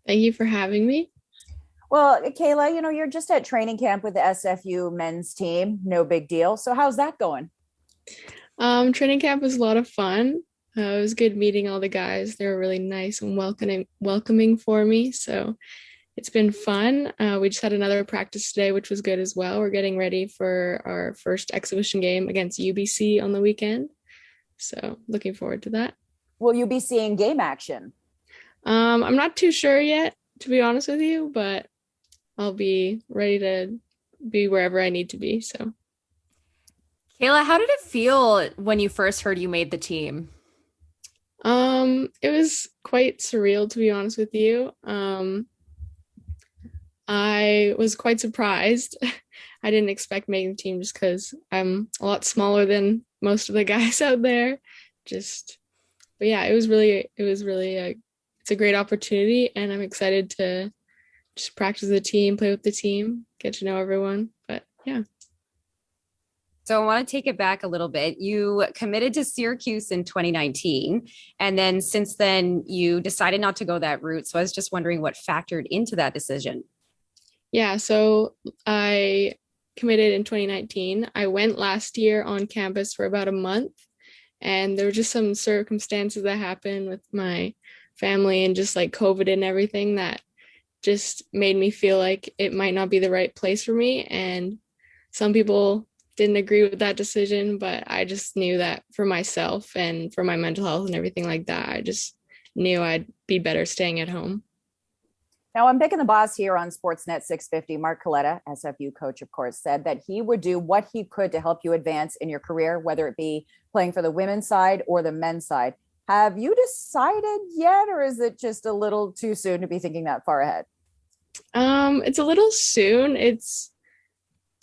Thank you for having me. Well, Kayla, you're just at training camp with the SFU men's team. No big deal. So, how's that going? Training camp was a lot of fun. It was good meeting all the guys. They were really nice and welcoming for me. So it's been fun. We just had another practice today, which was good as well. We're getting ready for our first exhibition game against UBC on the weekend. So looking forward to that. Will you be seeing game action? I'm not too sure yet, to be honest with you, but I'll be ready to be wherever I need to be. So Kayla, how did it feel when you first heard you made the team? it was quite surreal, to be honest with you. I was quite surprised. I didn't expect making the team just because I'm a lot smaller than most of the guys out there. Just, but yeah, it's a great opportunity, and I'm excited to just practice the team, play with the team, get to know everyone. But yeah. So I want to take it back a little bit. You committed to Syracuse in 2019, and then since then you decided not to go that route. So I was just wondering what factored into that decision. Yeah, so I committed in 2019. I went last year on campus for about a month, and there were just some circumstances that happened with my family and just like COVID and everything that just made me feel like it might not be the right place for me. And some people didn't agree with that decision, but I just knew that for myself and for my mental health and everything like that, I just knew I'd be better staying at home. Now, I'm picking the boss here on Sportsnet 650. Mark Coletta, SFU coach, of course, said that he would do what he could to help you advance in your career, whether it be playing for the women's side or the men's side. Have you decided yet, or is it just a little too soon to be thinking that far ahead? It's a little soon. It's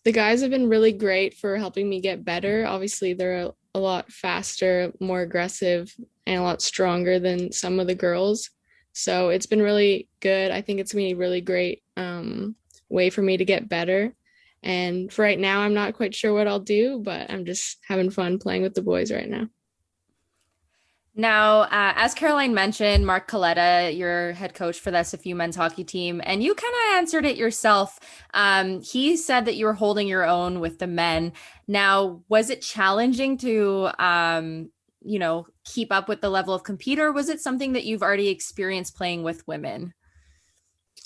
The guys have been really great for helping me get better. Obviously, they're a lot faster, more aggressive, and a lot stronger than some of the girls. So it's been really good. I think it's been a really great way for me to get better. And for right now, I'm not quite sure what I'll do, but I'm just having fun playing with the boys right now. Now, as Caroline mentioned, Mark Coletta, your head coach for the SFU men's hockey team, and you kind of answered it yourself. He said that you were holding your own with the men. Now, was it challenging to, keep up with the level of compete, or was it something that you've already experienced playing with women?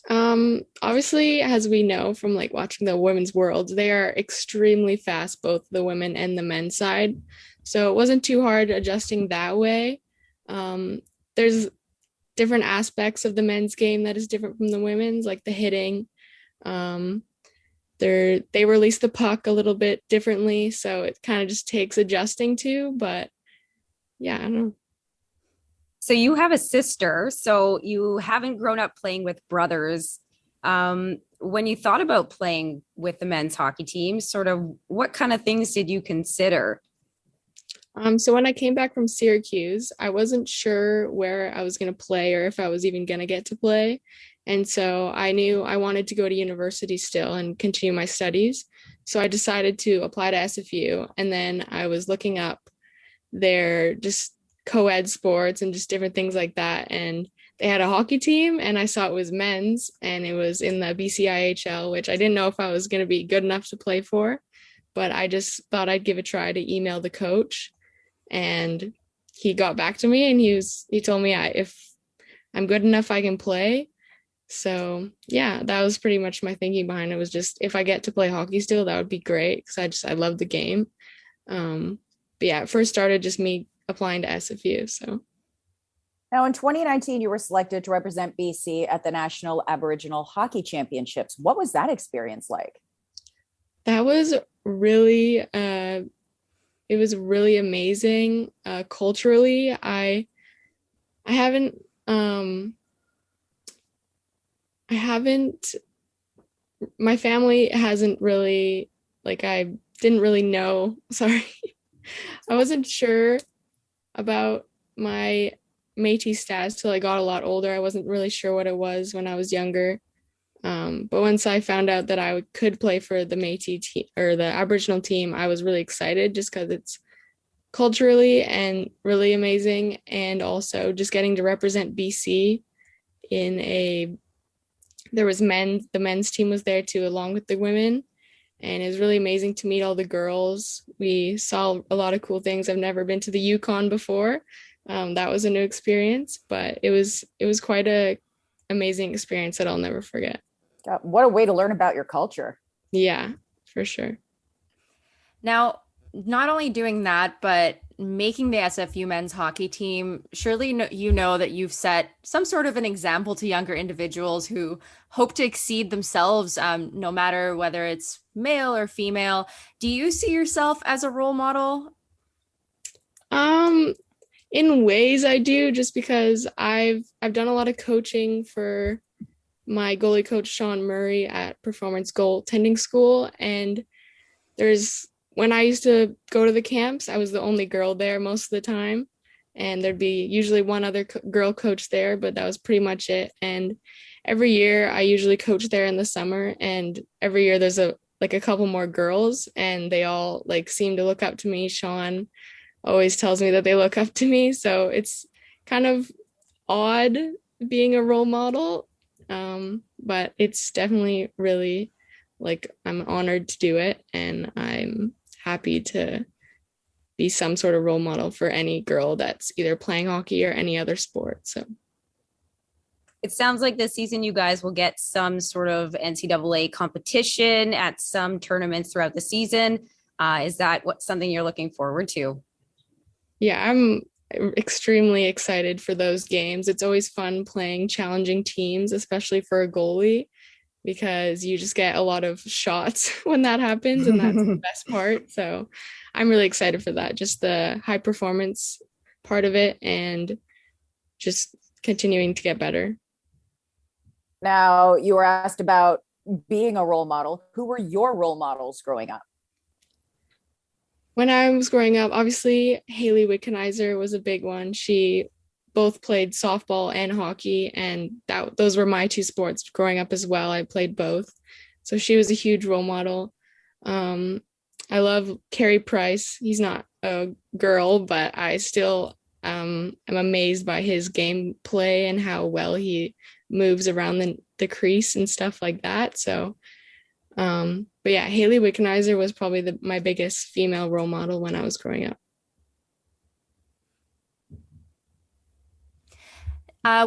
Obviously, as we know from like watching the women's world, they are extremely fast, both the women and the men's side. So it wasn't too hard adjusting that way. Um, there's different aspects of the men's game that is different from the women's, like the hitting. Um, they release the puck a little bit differently, so it kind of just takes adjusting to. But yeah, I don't know. So you have a sister, so you haven't grown up playing with brothers. When you thought about playing with the men's hockey team, sort of what kind of things did you consider? So when I came back from Syracuse, I wasn't sure where I was going to play or if I was even going to get to play. And so I knew I wanted to go to university still and continue my studies. So I decided to apply to SFU. And then I was looking up their just co-ed sports and just different things like that. And they had a hockey team, and I saw it was men's, and it was in the BCIHL, which I didn't know if I was going to be good enough to play for, but I just thought I'd give a try to email the coach, and he got back to me, and he told me if I'm good enough I can play. So yeah, that was pretty much my thinking behind it, was just if I get to play hockey still, that would be great because I love the game. But yeah, it first started just me applying to SFU. So Now, in 2019, you were selected to represent BC at the National Aboriginal Hockey Championships. What was that experience like? that was really it was really amazing. Culturally, I haven't I haven't my family hasn't really, like, I didn't really know. Sorry. I wasn't sure about my Métis status till I got a lot older. I wasn't really sure what it was when I was younger. But once I found out that I could play for the Métis team or the Aboriginal team, I was really excited just because it's culturally and really amazing, and also just getting to represent BC in a there was the men's team was there too, along with the women. And it was really amazing to meet all the girls. We saw a lot of cool things. I've never been to the Yukon before. That was a new experience, but it was quite a amazing experience that I'll never forget. What a way to learn about your culture. Yeah, for sure. Now, not only doing that, but making the SFU men's hockey team, surely you know that you've set some sort of an example to younger individuals who hope to exceed themselves, no matter whether it's male or female. Do you see yourself as a role model? Um, in ways I do, just because I've done a lot of coaching for my goalie coach Sean Murray at Performance Goaltending School, and there's when I used to go to the camps, I was the only girl there most of the time, and there'd be usually one other girl coach there, but that was pretty much it. And every year I usually coach there in the summer, and every year there's a couple more girls, and they all like seem to look up to me. Sean always tells me that they look up to me, so it's kind of odd being a role model, but it's definitely really like I'm honored to do it, and I'm happy to be some sort of role model for any girl that's either playing hockey or any other sport. So it sounds like this season you guys will get some sort of NCAA competition at some tournaments throughout the season. Is that something you're looking forward to? Yeah, I'm extremely excited for those games. It's always fun playing challenging teams, especially for a goalie, because you just get a lot of shots when that happens, and that's the best part. So I'm really excited for that, just the high performance part of it and just continuing to get better. Now, you were asked about being a role model. Who were your role models growing up? When I was growing up, obviously Hayley Wickenheiser was a big one. She both played softball and hockey, and those were my two sports growing up as well. I played both, so she was a huge role model. I love Carey Price. He's not a girl, but I still am amazed by his gameplay and how well he moves around the crease and stuff like that. So but yeah, Hayley Wickenheiser was probably my biggest female role model when I was growing up.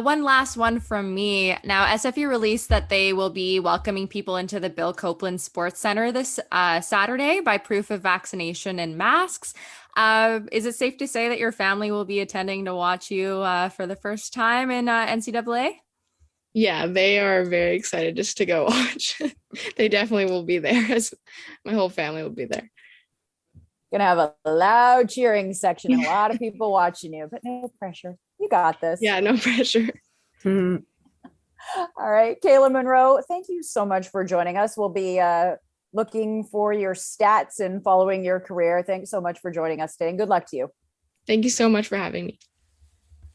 One last one from me. Now, SFU released that they will be welcoming people into the Bill Copeland Sports Center this Saturday by proof of vaccination and masks. Is it safe to say that your family will be attending to watch you for the first time in NCAA? Yeah, they are very excited just to go watch. They definitely will be there, as my whole family will be there. Gonna have a loud cheering section and a lot of people watching you, but no pressure. You got this. Yeah, no pressure. All right, Kayla Monroe, thank you so much for joining us. We'll be looking for your stats and following your career. Thanks so much for joining us today, and good luck to you. Thank you so much for having me.